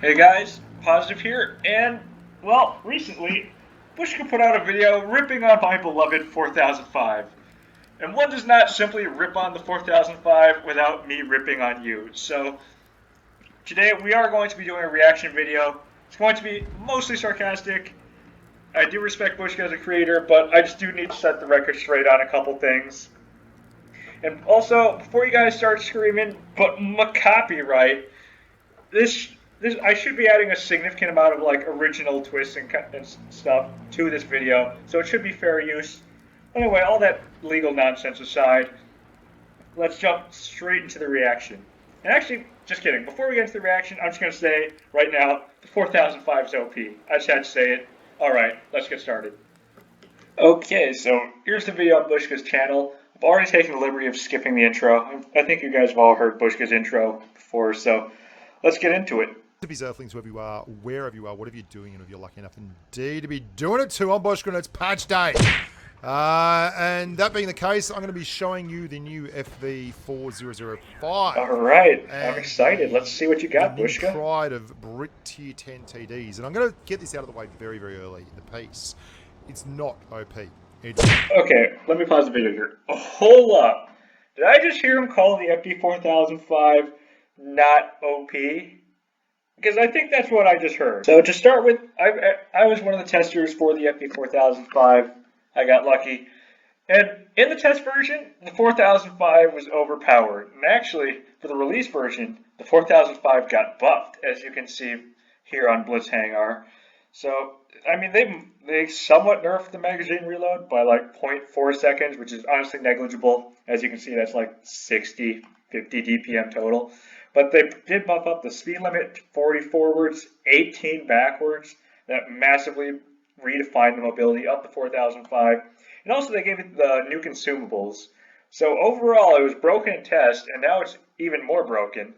Hey guys, Positive here, and well, recently, Bushka put out a video ripping on my beloved 4005. And one does not simply rip on the 4005 without me ripping on you. So today we are going to be doing a reaction video. It's going to be mostly sarcastic. I do respect Bushka as a creator, but I just do need to set the record straight on a couple things. And also, before you guys start screaming, but my copyright, this I should be adding a significant amount of like original twists and stuff to this video, so it should be fair use. Anyway, all that legal nonsense aside, let's jump straight into the reaction. And actually, just kidding. Before we get into the reaction, I'm just going to say right now, the 4005 is OP. I just had to say it. All right, let's get started. Okay, so here's the video on Bushka's channel. I've already taken the liberty of skipping the intro. I think you guys have all heard Bushka's intro before, so let's get into it. His Earthlings, wherever you are, wherever you are, whatever you're doing, and if you're lucky enough indeed to be doing it too, I'm Bushka and it's patch day. And that being the case, I'm going to be showing you the new FV4005. All right, I'm excited. Let's see what you got, Bushka. Pride of Brit Tier 10 TDs. And I'm going to get this out of the way very, very early in the piece. It's not OP. It's... Okay, let me pause the video here. Hold up. Did I just hear him call the FV4005 not OP? Because I think that's what I just heard. So to start with, I was one of the testers for the FV4005. I got lucky. And in the test version, the 4005 was overpowered. And actually, for the release version, the 4005 got buffed, as you can see here on Blitz Hangar. So, I mean, they somewhat nerfed the magazine reload by like 0.4 seconds, which is honestly negligible. As you can see, that's like 60, 50 DPM total. But they did buff up the speed limit to 40 forwards, 18 backwards. That massively redefined the mobility of the 4005. And also they gave it the new consumables. So overall it was broken in test, and now it's even more broken.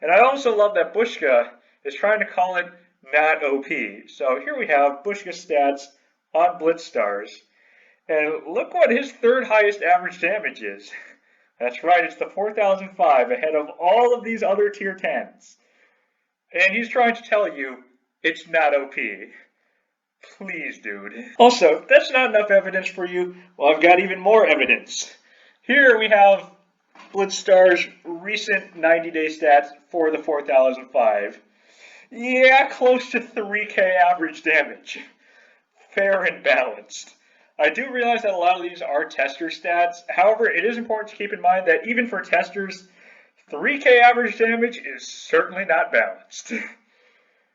And I also love that Bushka is trying to call it not OP. So here we have Bushka's stats on Blitz Stars. And look what his third highest average damage is. That's right, it's the 4005 ahead of all of these other tier 10s. And he's trying to tell you it's not OP. Please, dude. Also, that's not enough evidence for you. Well, I've got even more evidence. Here we have Blitzstar's recent 90-day stats for the 4005. Yeah, close to 3k average damage. Fair and balanced. I do realize that a lot of these are tester stats. However, it is important to keep in mind that even for testers, 3k average damage is certainly not balanced.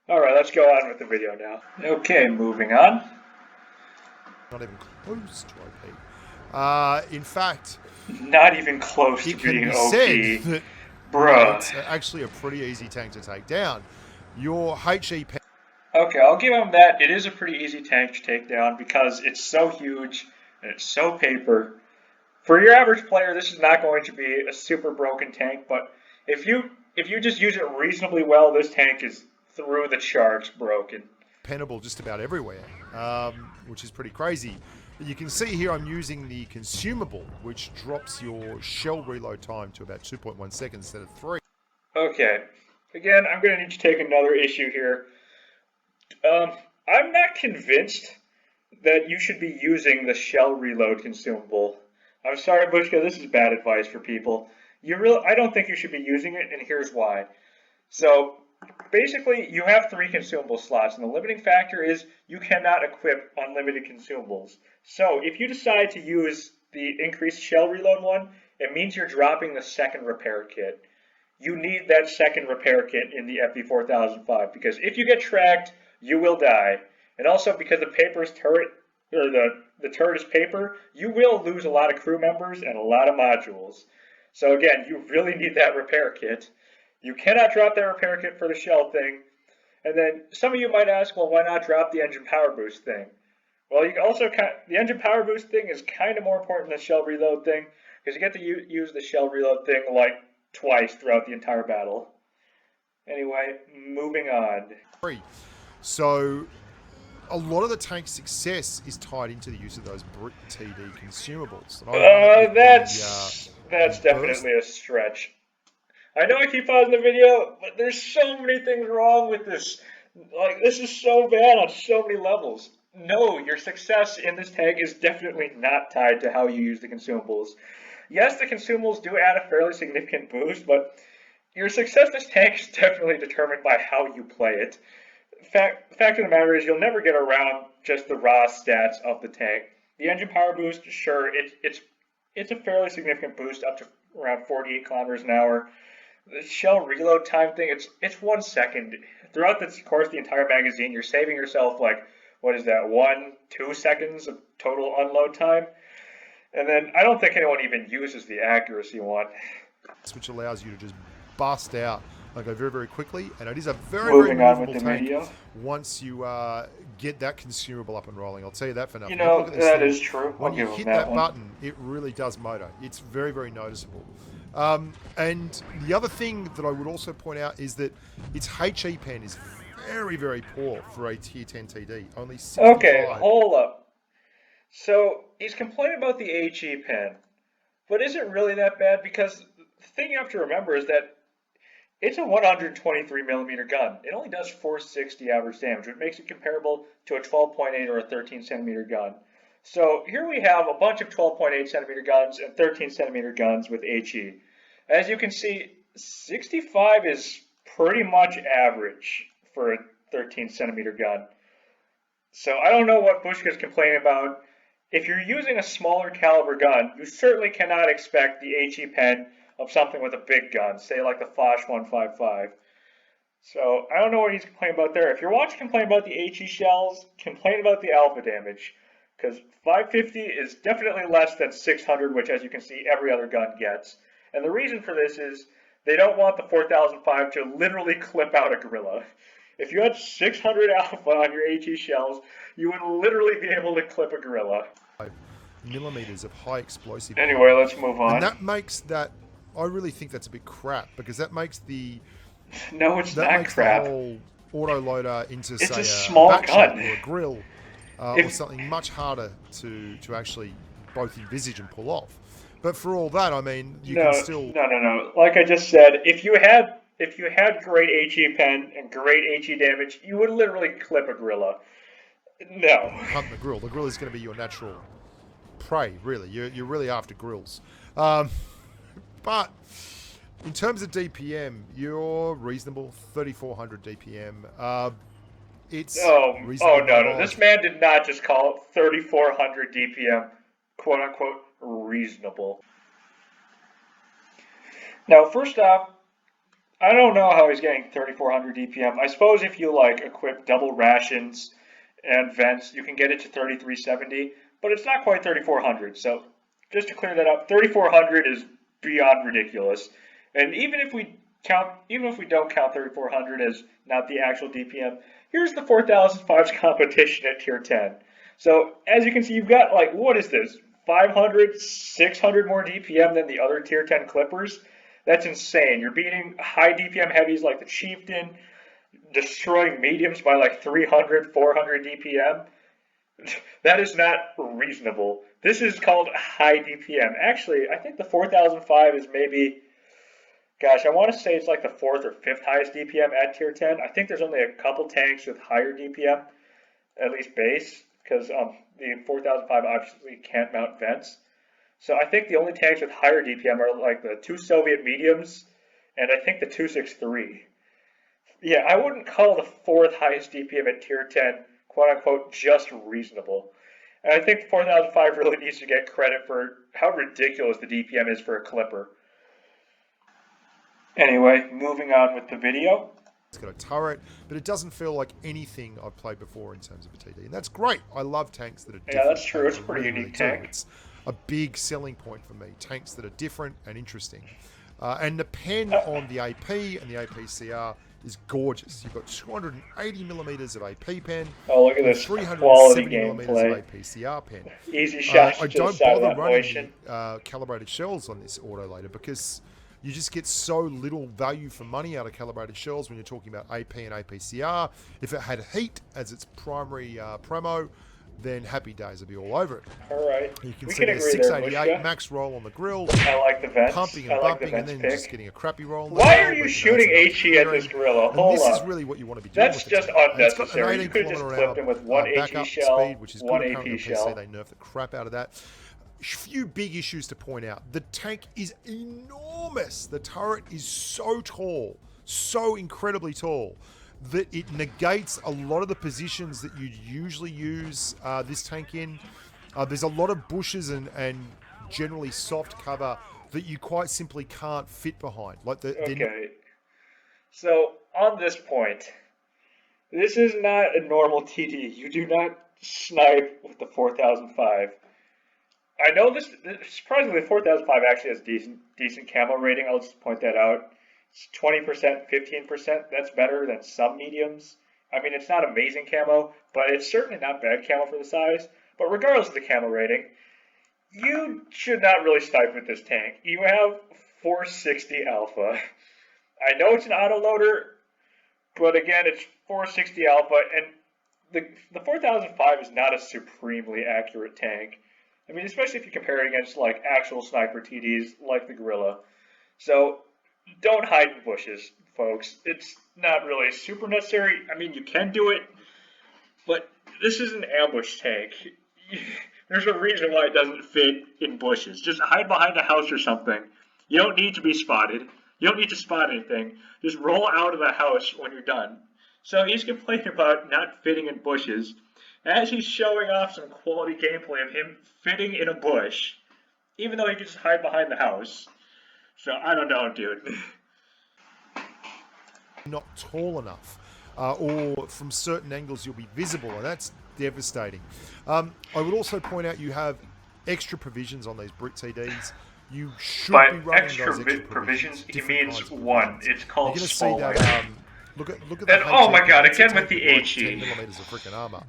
Alright, let's go on with the video now. Okay, moving on. Not even close to OP. In fact... Not even close to being OP. Said that bruh. It's actually a pretty easy tank to take down. Your HE... Okay, I'll give him that. It is a pretty easy tank to take down because it's so huge and it's so paper. For your average player, this is not going to be a super broken tank, but if you just use it reasonably well, this tank is through the charts broken. Penable just about everywhere, which is pretty crazy. But you can see here I'm using the consumable, which drops your shell reload time to about 2.1 seconds instead of 3. Okay, again, I'm going to need to take another issue here. I'm not convinced that you should be using the shell reload consumable. I'm sorry, Bushka, this is bad advice for people. I don't think you should be using it, and here's why. So, basically, you have 3 consumable slots, and the limiting factor is you cannot equip unlimited consumables. So, if you decide to use the increased shell reload one, it means you're dropping the second repair kit. You need that second repair kit in the FV4005, because if you get tracked, you will die. And also because the paper's turret, or the turret is paper, you will lose a lot of crew members and a lot of modules. So again, you really need that repair kit. You cannot drop that repair kit for the shell thing. And then some of you might ask, well, why not drop the engine power boost thing? Well, you can also the engine power boost thing is kind of more important than the shell reload thing, because you get to use the shell reload thing like twice throughout the entire battle. Anyway, moving on. So, a lot of the tank's success is tied into the use of those Brit TD consumables. That's definitely a stretch. I know I keep pausing the video, but there's so many things wrong with this. Like, this is so bad on so many levels. No, your success in this tank is definitely not tied to how you use the consumables. Yes, the consumables do add a fairly significant boost, but your success in this tank is definitely determined by how you play it. Fact of the matter is, you'll never get around just the raw stats of the tank. The engine power boost, sure, it's a fairly significant boost, up to around 48 kilometers an hour. The shell reload time thing, it's 1 second. Throughout the course of the entire magazine, you're saving yourself like, what is that, 1-2 seconds of total unload time? And then I don't think anyone even uses the accuracy one. Which allows you to just bust out like very, very quickly, and it is a very, Moving very on with movable the tank video. once you get that consumable up and rolling. I'll tell you that for nothing. You know, Look at this that thing. is true. When I'll you give hit him that one. button, it really does motor. It's very, very noticeable. And the other thing that I would also point out is that its HE pen is very, very poor for a tier 10 TD. Only 65. Okay, hold up. So he's complaining about the HE pen, but is it really that bad? Because the thing you have to remember is that it's a 123 millimeter gun. It only does 460 average damage, which makes it comparable to a 12.8 or a 13 centimeter gun. So here we have a bunch of 12.8 centimeter guns and 13 centimeter guns with HE. As you can see, 65 is pretty much average for a 13 centimeter gun. So I don't know what Bushka is complaining about. If you're using a smaller caliber gun, you certainly cannot expect the HE pen of something with a big gun, say like the FV4005. So I don't know what he's complaining about there. If you're watching complain about the HE shells, complain about the alpha damage, because 550 is definitely less than 600, which as you can see every other gun gets. And the reason for this is they don't want the 4005 to literally clip out a gorilla. If you had 600 alpha on your HE shells, you would literally be able to clip a gorilla. Millimeters of high explosive. Anyway, let's move on. And that makes that, I really think that's a bit crap, because that makes the No, it's that not makes crap. the whole auto loader into It's say a small back shot gun. or a grill or something much harder to actually both envisage and pull off. But for all that, I mean, you can still No. Like I just said, if you had great HE pen and great HE damage, you would literally clip a gorilla. No. hunt the grill. The grill is going to be your natural prey, really. You're really after grills. But in terms of DPM, you're reasonable, 3,400 DPM. It's reasonable. No. This man did not just call it 3,400 DPM, quote unquote, reasonable. Now, first off, I don't know how he's getting 3,400 DPM. I suppose if you like equip double rations and vents, you can get it to 3,370, but it's not quite 3,400. So just to clear that up, 3,400 is beyond ridiculous. And even if we don't count 3,400 as not the actual DPM, here's the 4005's competition at tier 10. So as you can see, you've got like, what is this, 500, 600 more DPM than the other tier 10 clippers? That's insane. You're beating high DPM heavies like the Chieftain, destroying mediums by like 300, 400 DPM. That is not reasonable. This is called high DPM. Actually, I think the 4005 is maybe, gosh, I want to say it's like the 4th or 5th highest DPM at tier 10. I think there's only a couple tanks with higher DPM, at least base, because the 4005 obviously can't mount vents. So I think the only tanks with higher DPM are like the 2 Soviet mediums and I think the 263. Yeah, I wouldn't call the 4th highest DPM at tier 10, quote unquote, just reasonable. And I think the 4005 really needs to get credit for how ridiculous the DPM is for a clipper. Anyway, moving on with the video. It's got a turret, but it doesn't feel like anything I've played before in terms of a TD. And that's great. I love tanks that are different. Yeah, that's true. It's a pretty really, unique really tank. It's a big selling point for me. Tanks that are different and interesting. And the pen on the AP and the APCR is gorgeous. You've got 280 millimeters of AP pen. Oh, look at this 370 quality millimeters gameplay. of APCR pen. Easy shots I to the don't side of bother that running motion. calibrated shells on this autolader because you just get so little value for money out of calibrated shells when you're talking about AP and APCR. If it had heat as its primary promo, then happy days will be all over it. All right. You can We see can there's agree there, 688 Bushka. max roll on the grill, I like the vents. pumping I and like the bumping, and vents then pick. just getting a crappy roll. Why well, are you but, shooting that's HE at this enough gorilla? and Hold this is up. really what you want to be doing That's with the just tank. And it's got an unnecessary. You 18 could just kilometer clipped him hour with one HE backup shell, speed, which is one good. Apparently AP on PC shell. they nerfed the crap out of that. Few big issues to point out. The tank is enormous. The turret is so tall, so incredibly tall, that it negates a lot of the positions that you'd usually use this tank in. There's a lot of bushes and generally soft cover that you quite simply can't fit behind. Okay. So, on this point, this is not a normal TD. You do not snipe with the 4005. I know this, surprisingly, the 4005 actually has decent camo rating. I'll just point that out. It's 20%, 15%. That's better than some mediums. I mean, it's not amazing camo, but it's certainly not bad camo for the size. But regardless of the camo rating, you should not really snipe with this tank. You have 460 alpha. I know it's an autoloader, but again, it's 460 alpha, and the 4005 is not a supremely accurate tank. I mean, especially if you compare it against like actual sniper TDs like the Gorilla. So don't hide in bushes, folks. It's not really super necessary. I mean, you can do it, but this is an ambush tank. There's a reason why it doesn't fit in bushes. Just hide behind a house or something. You don't need to be spotted. You don't need to spot anything. Just roll out of the house when you're done. So he's complaining about not fitting in bushes, as he's showing off some quality gameplay of him fitting in a bush, even though he can just hide behind the house. So I don't know, dude. not tall enough, or from certain angles you'll be visible, and that's devastating. I would also point out you have extra provisions on these brick TDs. You should be running extra those extra provisions. He different means kinds of one. provisions. It's called You're going to see small that. liner. Look at the. And oh my god! It's Again with the like HE. 10 millimeters of freaking armor.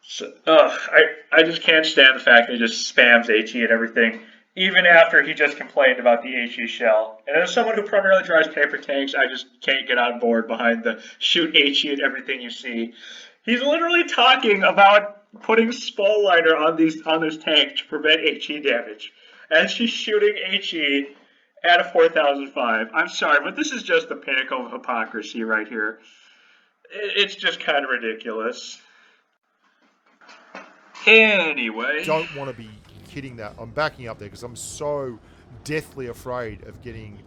So, I just can't stand the fact that he just spams HE and everything, even after he just complained about the HE shell. And as someone who primarily drives paper tanks, I just can't get on board behind the shoot HE and everything you see. He's literally talking about putting spall liner on this tank to prevent HE damage, as he's shooting HE at a 4005. I'm sorry, but this is just the pinnacle of hypocrisy right here. It's just kind of ridiculous. Anyway. Don't want to be hitting that. I'm backing up there because I'm so deathly afraid of getting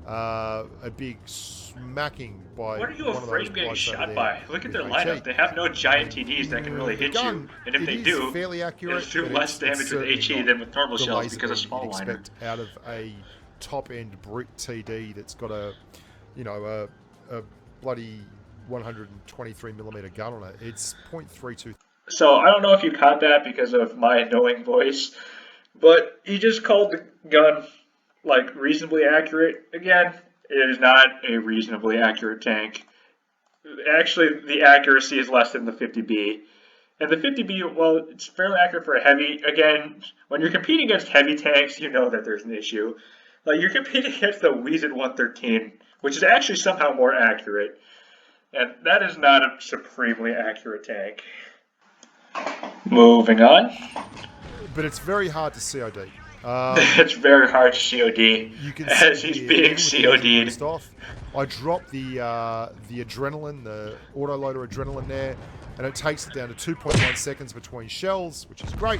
a big smacking by. What are you one afraid of of getting shot there by? Look at their with lineup. HE. They have no giant TDs that can really hit you. And if they do, fairly accurate, it'll do less damage with HE than with normal shells because of small you'd liner. expect out of a top-end brick TD that's got a bloody 123mm gun on it. It's .32. So I don't know if you caught that because of my annoying voice, but he just called the gun like reasonably accurate. Again, it is not a reasonably accurate tank. Actually, the accuracy is less than the 50B. And the 50B, well, it's fairly accurate for a heavy. Again, when you're competing against heavy tanks, you know that there's an issue. Like, you're competing against the Weezid 113, which is actually somehow more accurate. And that is not a supremely accurate tank. Moving on. But it's very hard to COD. It's very hard to COD, you can as see he's here, being even with COD'd. off, I dropped the adrenaline, the autoloader adrenaline there, and it takes it down to 2.1 seconds between shells, which is great.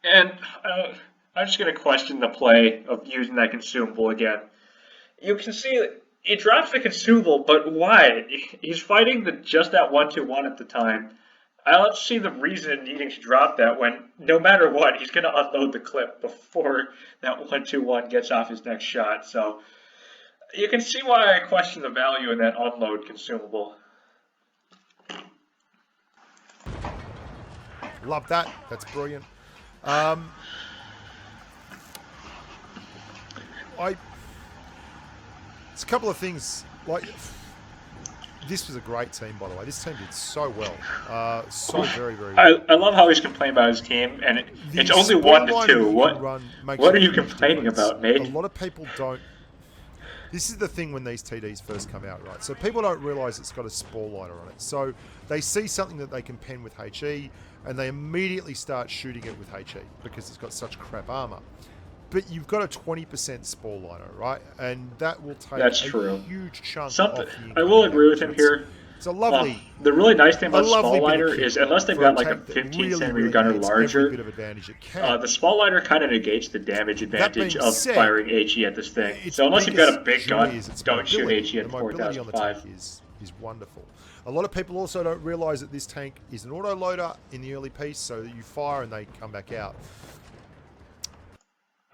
And I'm just going to question the play of using that consumable again. You can see he drops the consumable, but why? He's fighting just that 1-2-1 at the time. I don't see the reason needing to drop that when, no matter what, he's going to unload the clip before that 1-2-1 gets off his next shot. So you can see why I question the value in that unload consumable. Love that. That's brilliant. It's a couple of things. Like, this was a great team, by the way. This team did so well. So very, very well. I love how he's complaining about his team, and it's only 1-2. What are you complaining about, mate? A lot of people don't. this is the thing when these TDs first come out, right? So people don't realise it's got a spore lighter on it. So they see something that they can pen with HE, and they immediately start shooting it with HE because it's got such crap armour. But you've got a 20% spore lighter, right? And that will take That's a true. huge chunk Something off the I will incoming agree with damage. him here. It's a lovely, The really nice thing about lovely spall bit of lighter kit is unless they've for got a like a tank that 15 really, centimeter really gun or needs every larger, bit of advantage it can. the spall lighter kind of negates the damage advantage being of said, firing HE at this thing. its So unless you've got a biggest big joy gun, is its don't shoot mobility. HE at The the mobility on the tank 4005. is wonderful. A lot of people also don't realise that this tank is an auto loader in the early piece, so that you fire and they come back out.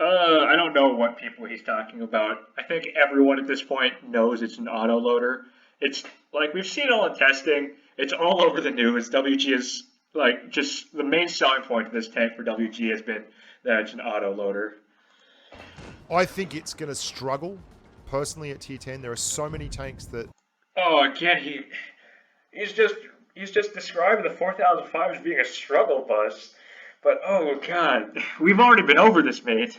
I don't know what people he's talking about. I think everyone at this point knows it's an auto loader. It's like we've seen all in testing. It's all over the news. WG is like just the main selling point of this tank for WG has been that it's an auto loader. I think it's going to struggle personally at tier 10. There are so many tanks that. Oh, again, he's just describing the 4005 as being a struggle bus. But oh god, we've already been over this, mate.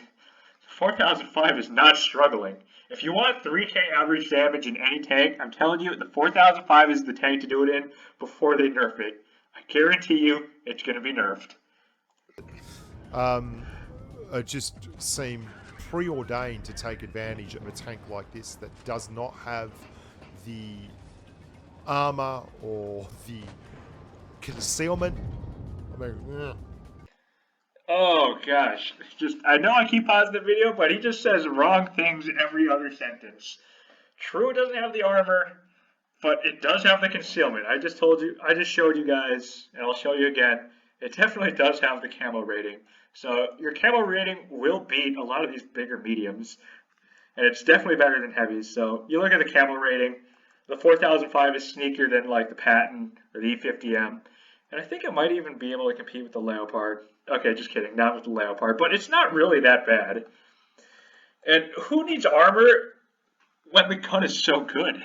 4005 is not struggling. If you want 3k average damage in any tank, I'm telling you, the 4005 is the tank to do it in before they nerf it. I guarantee you, it's going to be nerfed. Just seem preordained to take advantage of a tank like this that does not have the armor or the concealment. I mean, Oh gosh, I know I keep pausing the video, but he just says wrong things every other sentence. True, it doesn't have the armor, but it does have the concealment. I just showed you guys, and I'll show you again. It definitely does have the camo rating. So your camo rating will beat a lot of these bigger mediums, and it's definitely better than heavies. So you look at the camo rating, the 4005 is sneakier than like the Patton or the E50M, and I think it might even be able to compete with the Leopard. Okay, just kidding, not with the Leopard, but it's not really that bad. And who needs armor when the gun is so good?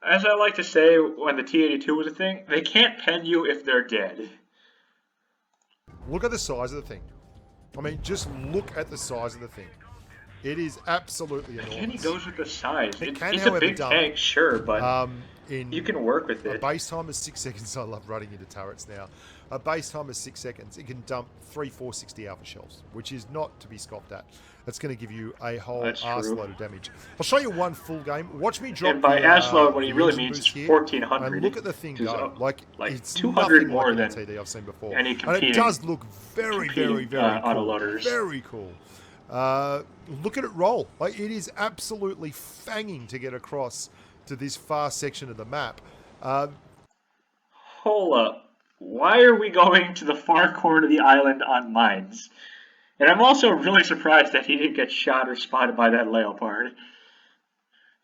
As I like to say when the T-82 was a thing, they can't pen you if they're dead. look at the size of the thing. I mean, just look at the size of the thing. It is absolutely enormous. Again, he goes with the size. It can, it's however, a big dump. tank, sure, but you can work with A it. base time is 6 seconds. I love running into turrets now. A base time is 6 seconds. It can dump 3 460 alpha shells, which is not to be scoffed at. That's going to give you a whole arseload of damage. I'll show you one full game. Watch me drop. And by arseload, what he really means is here, 1400. and look at the thing go. Like it's 200 nothing more like than any TD I've seen before. any And competing, it does look very cool. autoloaders. Very cool. Look at it roll. Like it is absolutely fanging to get across to this far section of the map. Hold up. Why are we going to the far corner of the island on mines? And I'm also really surprised that he didn't get shot or spotted by that Leopard.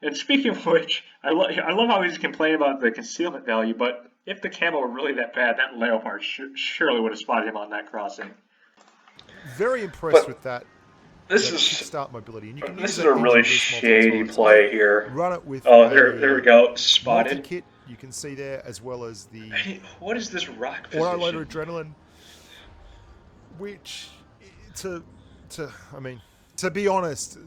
And speaking of which, I love how he's complaining about the concealment value, but if the camo were really that bad, that Leopard surely would have spotted him on that crossing. Very impressed with that. This is start mobility, and you can this use is that a really engine boost shady multiple play times. here. Run it with oh, there we go, spotted. multi-kit. You can see there, as well as the what is this rock position? autoloader adrenaline, which to be honest,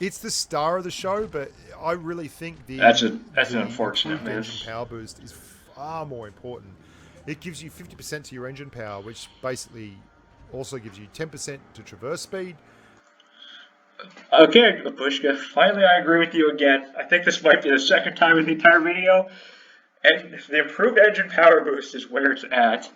it's the star of the show, but I really think that's an unfortunate improved miss. engine power boost is far more important. It gives you 50% to your engine power, which basically also gives you 10% to traverse speed. Okay, Bushka, finally I agree with you again. I think this might be the second time in the entire video. And the improved engine power boost is where it's at.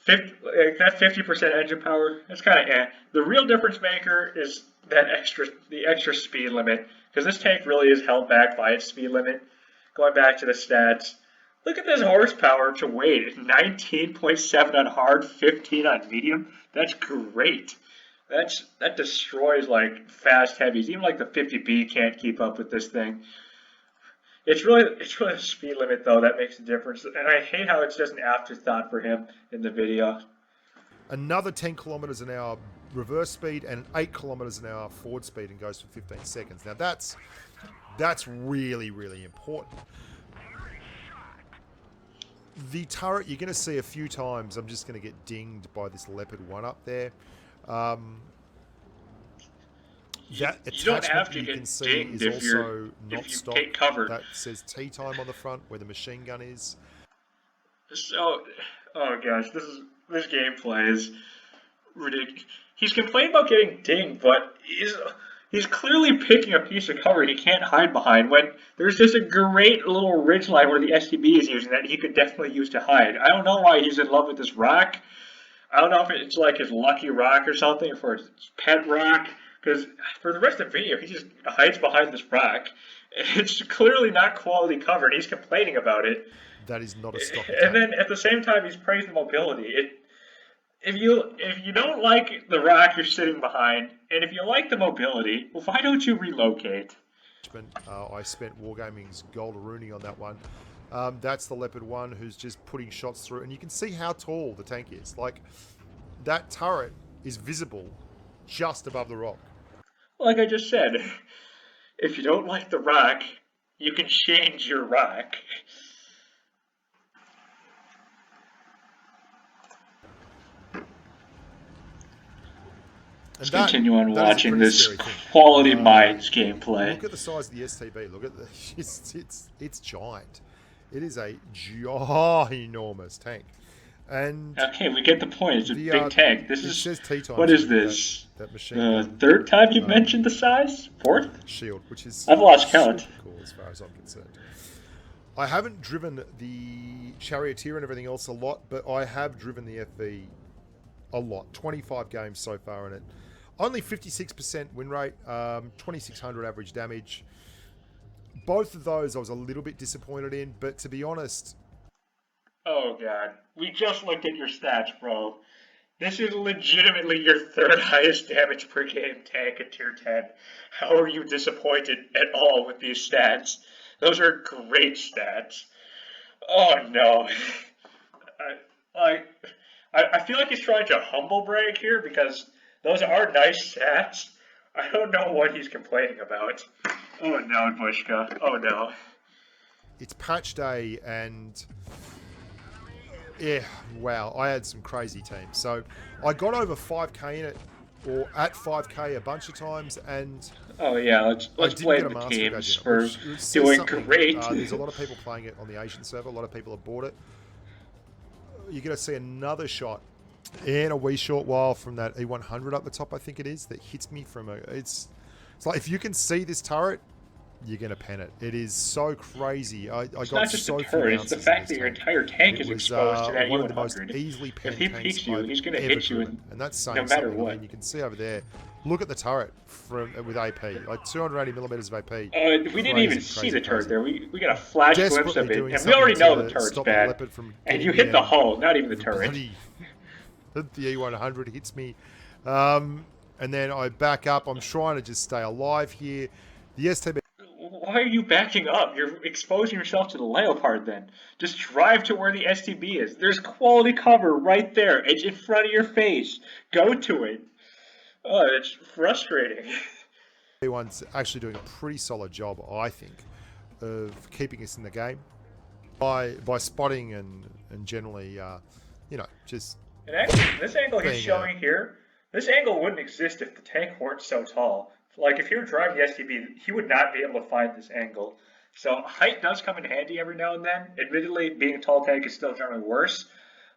That 50% engine power, that's kind of eh. The real difference maker is the extra speed limit, because this tank really is held back by its speed limit. Going back to the stats, look at this horsepower to weight, 19.7 on hard, 15 on medium. That's great. That destroys like fast heavies. Even like the 50B can't keep up with this thing. It's really the speed limit though that makes a difference, and I hate how it's just an afterthought for him in the video. Another 10 kilometers an hour reverse speed and 8 kilometers an hour forward speed, and goes for 15 seconds. Now that's really, really important. The turret you're going to see a few times. I'm just going to get dinged by this Leopard 1 up there. That you don't have attachment to you get can see dinged is also not if you stock. take cover. That says tea time on the front where the machine gun is. So, oh gosh, this gameplay is ridiculous. He's complaining about getting dinged, but he's clearly picking a piece of cover he can't hide behind when there's just a great little ridge line where the STB is using that he could definitely use to hide. I don't know why he's in love with this rock. I don't know if it's like his lucky rock or something, or for his pet rock, because for the rest of the video, he just hides behind this rock. It's clearly not quality cover, and he's complaining about it. That is not a stock And attack. then at the same time, he's praising mobility. If you don't like the rock you're sitting behind, and if you like the mobility, well, why don't you relocate? I spent Wargaming's gold Rooney on that one. That's the Leopard 1 who's just putting shots through, and you can see how tall the tank is. Like, that turret is visible just above the rock. Like I just said, if you don't like the rock, you can change your rock. Let's continue on watching this Quality Minds gameplay. Look at the size of the STB. Look at the it's giant. It is a ginormous tank. And okay, we get the point. It's a big tank. This is what is this? That machine third time you've mentioned the size? Fourth? Shield, which is I've lost count. Cool as far as I'm concerned. I haven't driven the Charioteer and everything else a lot, but I have driven the FV a lot. 25 games so far in it. Only 56% win rate, 2,600 average damage. Both of those I was a little bit disappointed in, but to be honest... Oh god, we just looked at your stats, bro. This is legitimately your third highest damage per game tank at tier 10. How are you disappointed at all with these stats? Those are great stats. Oh no. I feel like he's trying to humble brag here because those are nice stats. I don't know what he's complaining about. Oh no, Bushka. Oh no. It's patch day and... yeah, wow, I had some crazy teams. So I got over 5k in it, or at 5k a bunch of times, and... oh yeah, let's blame the teams for doing great. There's a lot of people playing it on the Asian server. A lot of people have bought it. You're going to see another shot in a wee short while from that E100 up the top, I think it is, that hits me from a... It's like, if you can see this turret, you're going to pen it. It is so crazy. I got not just so the turret, it's the fact that your entire tank is exposed to that one of the most E100. easily penned If he tanks peeks you, I've he's going to ever hit you driven. And that's saying no matter something. what. I mean, you can see over there. Look at the turret with AP, like 280 millimeters of AP. We didn't even see the turret there. We got a flash glimpse of it, and we already know the turret's bad. And you hit the hull, not even the turret. The E100 hits me, and then I back up. I'm trying to just stay alive here. The STB. Why are you backing up? You're exposing yourself to the Leopard then. Just drive to where the STB is. There's quality cover right there. It's in front of your face. Go to it. Oh, it's frustrating. Everyone's actually doing a pretty solid job, I think, of keeping us in the game by spotting and generally, you know, just... And actually, this angle he's showing here, this angle wouldn't exist if the tank weren't so tall. Like, if he were driving the STB, he would not be able to find this angle. So height does come in handy every now and then. Admittedly, being a tall tank is still generally worse,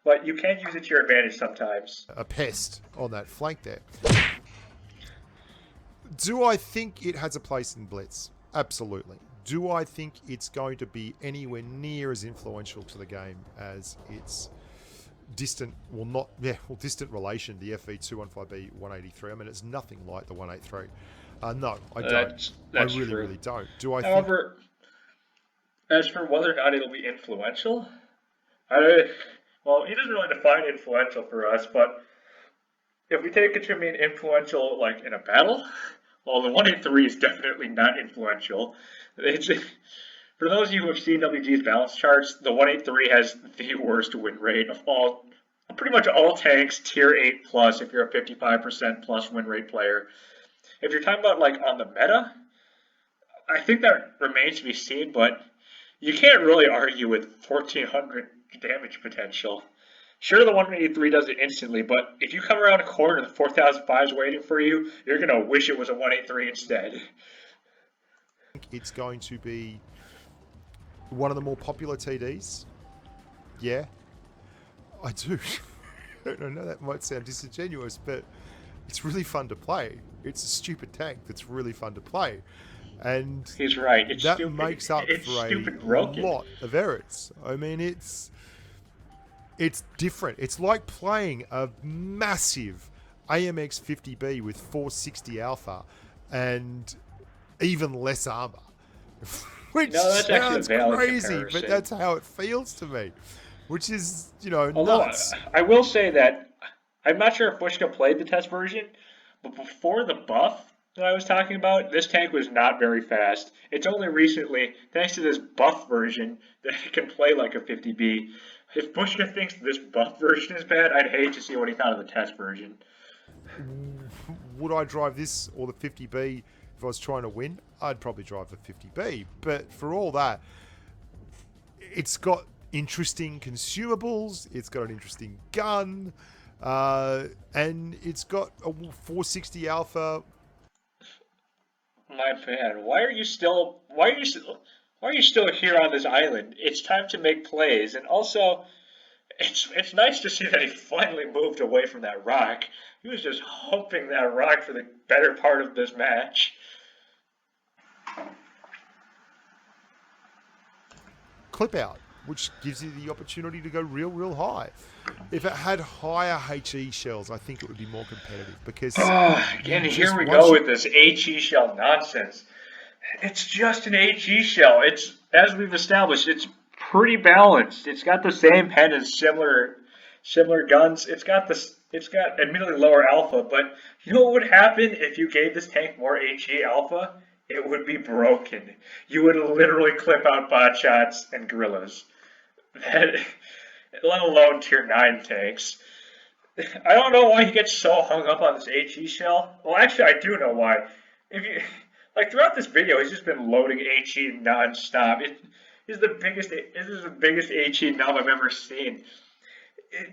but you can use it to your advantage sometimes. A pest on that flank there. Do I think it has a place in Blitz? Absolutely. Do I think it's going to be anywhere near as influential to the game as its distant, distant relation, the FV4005 183? I mean, it's nothing like the 183. No, I don't. That's I really, true. really don't. Do I However, as for whether or not it'll be influential, well, he doesn't really define influential for us, but if we take it to mean influential, like in a battle, well, the 183 is definitely not influential. For those of you who have seen WG's balance charts, the 183 has the worst win rate of pretty much all tanks, tier 8 plus, if you're a 55% plus win rate player. If you're talking about, like, on the meta, I think that remains to be seen, but you can't really argue with 1,400 damage potential. Sure, the 183 does it instantly, but if you come around a corner and the 4005 is waiting for you, you're gonna wish it was a 183 instead. It's going to be one of the more popular TDs. Yeah, I do. I know that might sound disingenuous, but it's really fun to play. It's a stupid tank that's really fun to play. And He's right. It's that stupid. makes up It's for stupid a broken. lot of errors. I mean, it's different. It's like playing a massive AMX 50B with 460 alpha and even less armor. Which No, that's actually a sounds valid crazy, comparison. but that's how it feels to me. Which is, Although nuts. I will say that I'm not sure if Bushka played the test version, but before the buff that I was talking about, this tank was not very fast. It's only recently, thanks to this buff version, that it can play like a 50B. If Bushka thinks this buff version is bad, I'd hate to see what he thought of the test version. Would I drive this or the 50B if I was trying to win? I'd probably drive the 50B. But for all that, it's got interesting consumables, it's got an interesting gun, and it's got a 460 alpha. My man, why are you still here on this island? It's time to make plays, and also it's nice to see that he finally moved away from that rock. He was just humping that rock for the better part of this match. Clip out, which gives you the opportunity to go real high. If it had higher HE shells, I think it would be more competitive because Again, here we go with this HE shell nonsense. It's just an HE shell. It's, as we've established, it's pretty balanced. It's got the same pen as similar guns. It's got admittedly lower alpha, but you know what would happen if you gave this tank more HE alpha? It would be broken. You would literally clip out bot shots and gorillas. Let alone tier 9 tanks. I don't know why he gets so hung up on this HE shell. Well, actually, I do know why. If you throughout this video, he's just been loading HE non-stop. This is the biggest HE nub I've ever seen.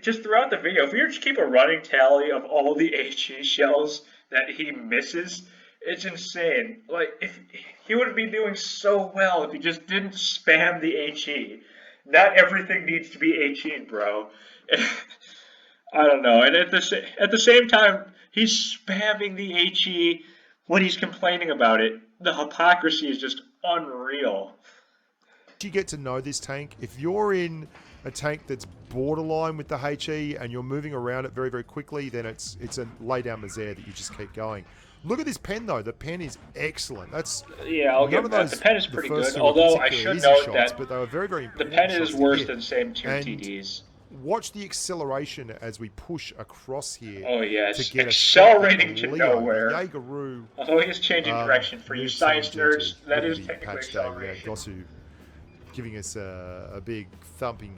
Just throughout the video, if we were to keep a running tally of all the HE shells that he misses, it's insane. Like, if he would be doing so well if he just didn't spam the HE. Not everything needs to be HE, bro. I don't know. And at the same time, he's spamming the HE when he's complaining about it. The hypocrisy is just unreal. You get to know this tank. If you're in a tank that's borderline with the HE and you're moving around it very quickly, then it's a lay down misere that you just keep going. Look at this pen though. The pen is excellent. I'll give that. The pen is pretty good. Although I should note that but they were very important. The pen is worse than same tier TDs. Watch the acceleration as we push across here. Oh yes, to get accelerating to nowhere. Jaegeroo. Although he is changing direction for you science nerds, that is technically acceleration. Gosu giving us a big thumping.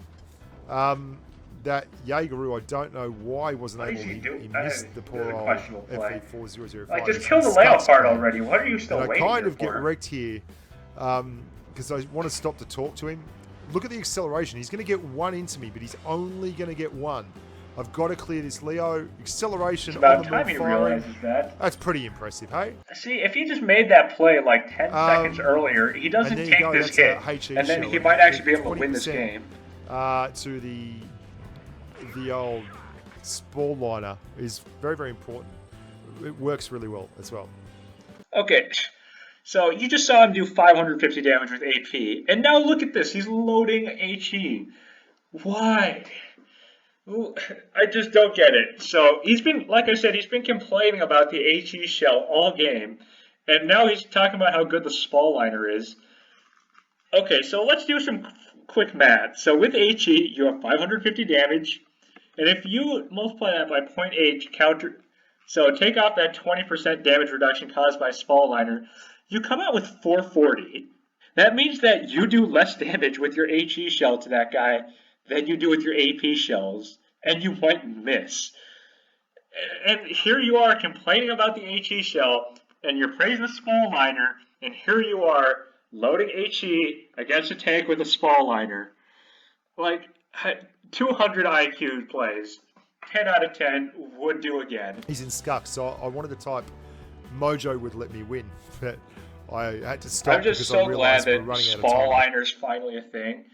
That Jaegeroo, I don't know why he wasn't able to. He missed the poor old FV4005. Like, just kill the layout part already. What are you still waiting for? I kind of get wrecked here because I want to stop to talk to him. Look at the acceleration. He's going to get one into me, but he's only going to get one. I've got to clear this Leo. Acceleration. It's about time he realizes that. That's pretty impressive, hey? See, if he just made that play like 10 seconds earlier, he doesn't take this hit, and then he might actually be able to win this game. To the old spall liner is very important. It works really well as well. Okay, so you just saw him do 550 damage with AP, and now look at this. He's loading HE. Why? I just don't get it. So he's been, like I said, he's been complaining about the HE shell all game, and now he's talking about how good the spall liner is. Okay, so let's do some quick math. So with HE, you have 550 damage, and if you multiply that by 0.8 counter, so take off that 20% damage reduction caused by spall liner, you come out with 440. That means that you do less damage with your HE shell to that guy than you do with your AP shells, and you might miss. And here you are complaining about the HE shell, and you're praising the spall liner, and here you are loading HE against a tank with a spall liner. Like, 200 IQ plays. 10 out of 10 would do again. He's in Scuck, so I wanted to type Mojo would let me win, but I had to stop. I'm just because so I realized glad we're that running out of small time. liner's finally a thing,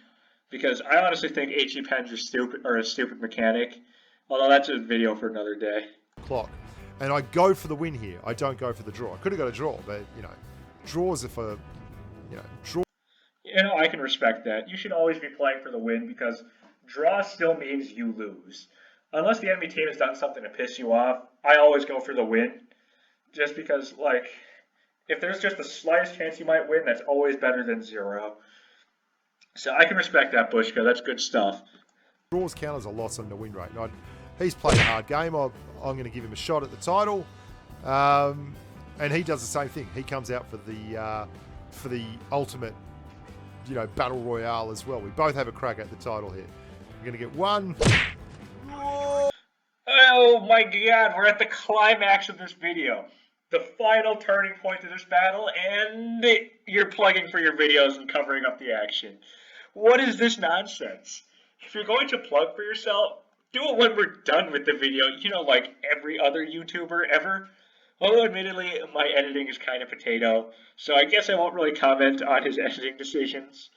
because I honestly think HE pens are stupid, or a stupid mechanic. Although that's a video for another day. Clock, and I go for the win here. I don't go for the draw. I could have got a draw, but draws are for draw. I can respect that. You should always be playing for the win because draw still means you lose. Unless the enemy team has done something to piss you off, I always go for the win. Just because, like, if there's just the slightest chance you might win, that's always better than 0. So I can respect that, Bushka. That's good stuff. Draws count as a loss on the win rate. He's played a hard game. I'm going to give him a shot at the title. And he does the same thing. He comes out for the ultimate, battle royale as well. We both have a crack at the title here. We're going to get one. Oh my god, we're at the climax of this video. The final turning point of this battle, and you're plugging for your videos and covering up the action. What is this nonsense? If you're going to plug for yourself, do it when we're done with the video, like every other YouTuber ever. Although admittedly, my editing is kind of potato, so I guess I won't really comment on his editing decisions.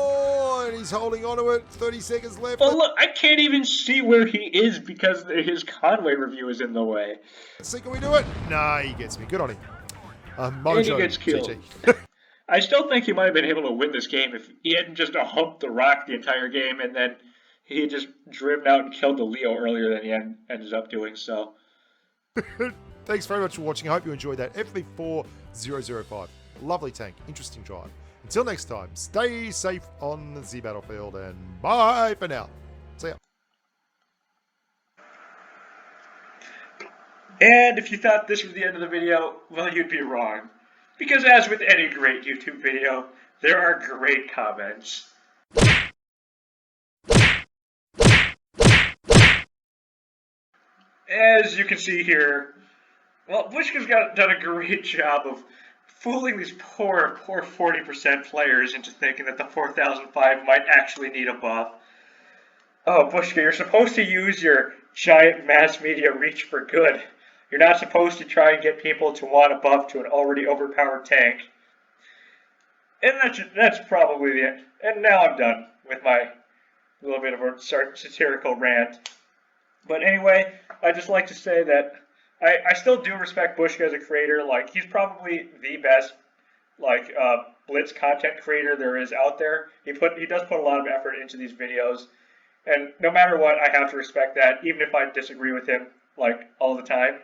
Oh, and he's holding on to it. 30 seconds left. But look, I can't even see where he is because his Conway review is in the way. Let's see, can we do it? Nah, he gets me. Good on him. Mojo, and he gets killed. I still think he might have been able to win this game if he hadn't just humped the rock the entire game and then he had just driven out and killed the Leo earlier than he ended up doing so. Thanks very much for watching. I hope you enjoyed that FV4005. Lovely tank. Interesting drive. Until next time, stay safe on the battlefield and bye for now. See ya. And if you thought this was the end of the video, well, you'd be wrong. Because as with any great YouTube video, there are great comments. As you can see here, well, Bushka's done a great job of fooling these poor 40% players into thinking that the 4005 might actually need a buff. Oh, Bushka, you're supposed to use your giant mass media reach for good. You're not supposed to try and get people to want a buff to an already overpowered tank. And that's probably the end. And now I'm done with my little bit of a satirical rant. But anyway, I'd just like to say that I still do respect Bushka as a creator. Like, he's probably the best, Blitz content creator there is out there. He does put a lot of effort into these videos. And no matter what, I have to respect that, even if I disagree with him, all the time.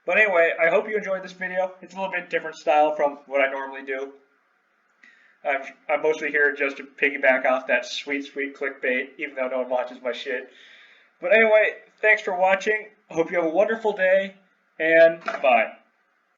But anyway, I hope you enjoyed this video. It's a little bit different style from what I normally do. I'm mostly here just to piggyback off that sweet clickbait, even though no one watches my shit. But anyway, thanks for watching. I hope you have a wonderful day, and bye.